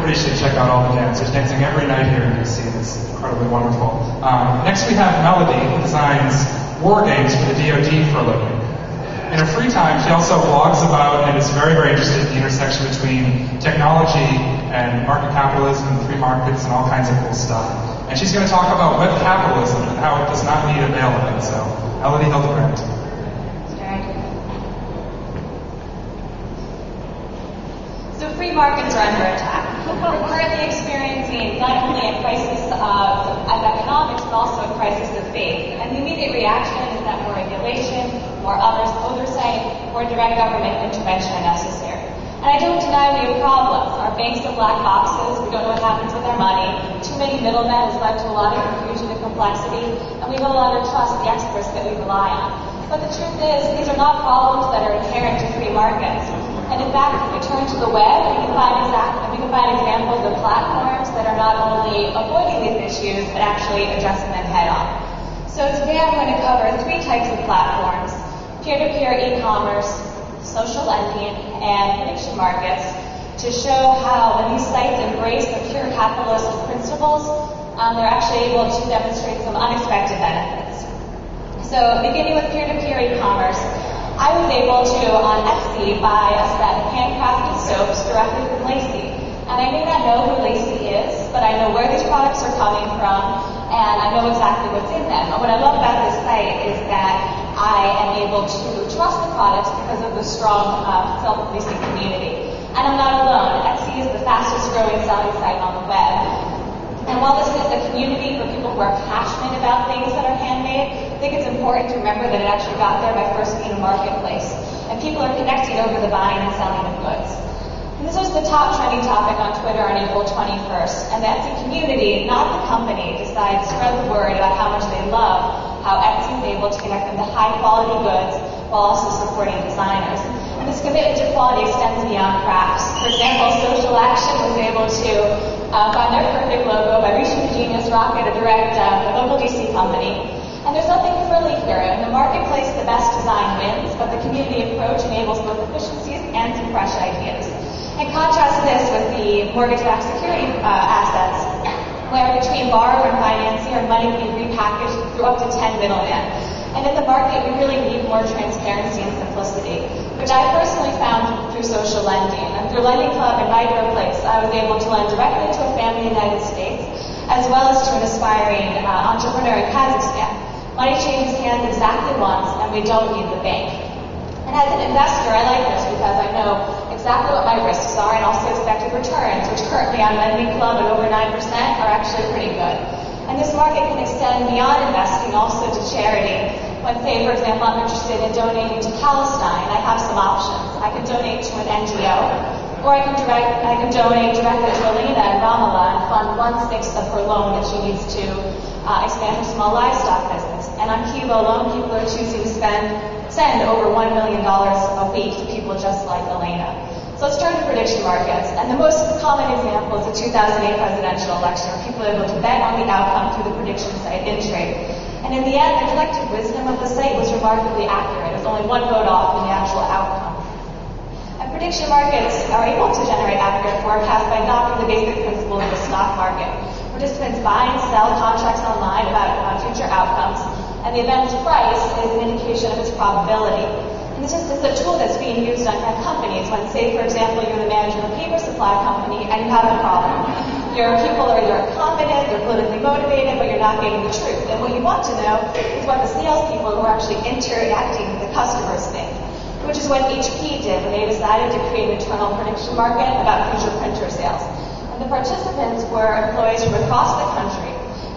everybody should check out all the dance. There's dancing every night here in DC. It's incredibly wonderful. Next we have Melody, who designs war games for the DoD for a living. In her free time, she also blogs about and is very, very interested in the intersection between technology and market capitalism and free markets and all kinds of cool stuff. And she's going to talk about web capitalism and how it does not need a bailout. So, Melody Hildebrandt. So free markets are under attack. We're currently experiencing not only a crisis of economics, but also a crisis of faith. And the immediate reaction is that more regulation, more oversight, more direct government intervention are necessary. And I don't deny we have problems. Our banks are black boxes. We don't know what happens with our money. Too many middlemen has led to a lot of confusion and complexity, and we no longer trust the experts that we rely on. But the truth is, these are not problems that are inherent to free markets. And in fact, if we turn to the web, we can find examples of platforms that are not only avoiding these issues, but actually addressing them head on. So today I'm going to cover 3 types of platforms: peer-to-peer e-commerce, social lending, and prediction markets, to show how when these sites embrace the pure capitalist principles, they're actually able to demonstrate some unexpected benefits. So beginning with peer-to-peer e-commerce, I was able to, on Etsy, buy a set of handcrafted soaps directly from Lacey. And I may not know who Lacey is, but I know where these products are coming from, and I know exactly what's in them. And what I love about this site is that I am able to trust the products because of the strong self-policing community. And I'm not alone. Etsy is the fastest growing selling site on the web. And while this is a community for people who are passionate about things that are handmade, I think it's important to remember that it actually got there by first being a marketplace. And people are connecting over the buying and selling of goods. And this was the top trending topic on Twitter on April 21st. And the Etsy community, not the company, decided to spread the word about how much they love how Etsy is able to connect them to high quality goods while also supporting designers. And this commitment to quality extends beyond crafts. For example, Social Action was able to find their perfect logo by reaching the Genius Rocket, a local DC company. And there's nothing frilly here. In the marketplace, the best design wins, but the community approach enables both efficiencies and some fresh ideas. And contrast this with the mortgage-backed security assets, where between borrower and financier, money can be repackaged through up to 10 middlemen. And in the market, we really need more transparency and simplicity, which I personally found through social lending. And through Lending Club and MicroPlace, I was able to lend directly to a family in the United States, as well as to an aspiring entrepreneur in Kazakhstan. Money changes hands exactly once, and we don't need the bank. And as an investor, I like this because I know exactly what my risks are and also expected returns, which currently on Lending Club at over 9% are actually pretty good. And this market can extend beyond investing also to charity. When, say, for example, I'm interested in donating to Palestine, I have some options. I can donate to an NGO, or I can donate directly to Alina in Ramallah and fund 1/6 of her loan that she needs to expand her small livestock business. And on Kivo Loan, people are choosing to send over $1 million a week to people just like Elena. So let's turn to prediction markets. And the most common example is the 2008 presidential election, where people are able to bet on the outcome through the prediction site Intrade. And in the end, the collective wisdom of the site was remarkably accurate. It was only one vote off from the actual outcome. And prediction markets are able to generate accurate forecasts by adopting the basic principles of the stock market. Participants buy and sell contracts online about future outcomes, and the event's price is an indication of its probability. And this is a tool that's being used on companies when, say, for example, you're the manager of a paper supply company and you have a problem. Your people are either incompetent, they're politically motivated, but you're not getting the truth. And what you want to know is what the salespeople who are actually interacting with the customers think, which is what HP did when they decided to create an internal prediction market about future printer sales. And the participants were employees from across the country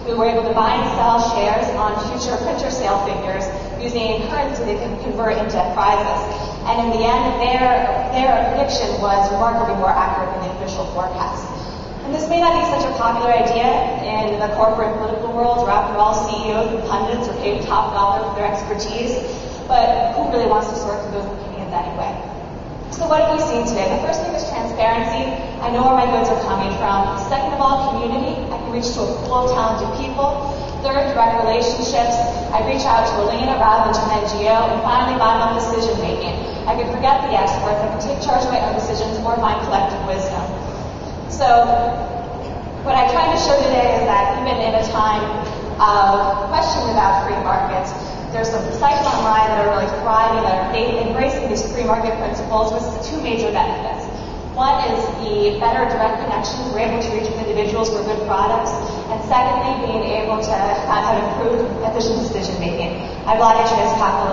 who were able to buy and sell shares on future printer sale figures using currency they can convert into prizes. And in the end, their prediction was remarkably more accurate than the official forecast. And this may not be such a popular idea in the corporate and political world, where after all, CEOs and pundits are paid top dollar for their expertise, but who really wants to sort through those opinions anyway? So what have we seen today? The first thing is transparency. I know where my goods are coming from. Second of all, community. I can reach to a pool of talented people. Third, direct relationships. I reach out to Elena rather than to an NGO. And finally, bottom-up decision making. I can forget the experts. I can take charge of my own decisions or find collective wisdom. So what I tried to show today is that even in a time of question about free markets, there's some sites online that are really thriving, that are embracing these free market principles with two major benefits. One is the better direct connections we're able to reach with individuals for good products, and secondly, being able to have improved efficient decision making. I have a lot of interest in capitalism.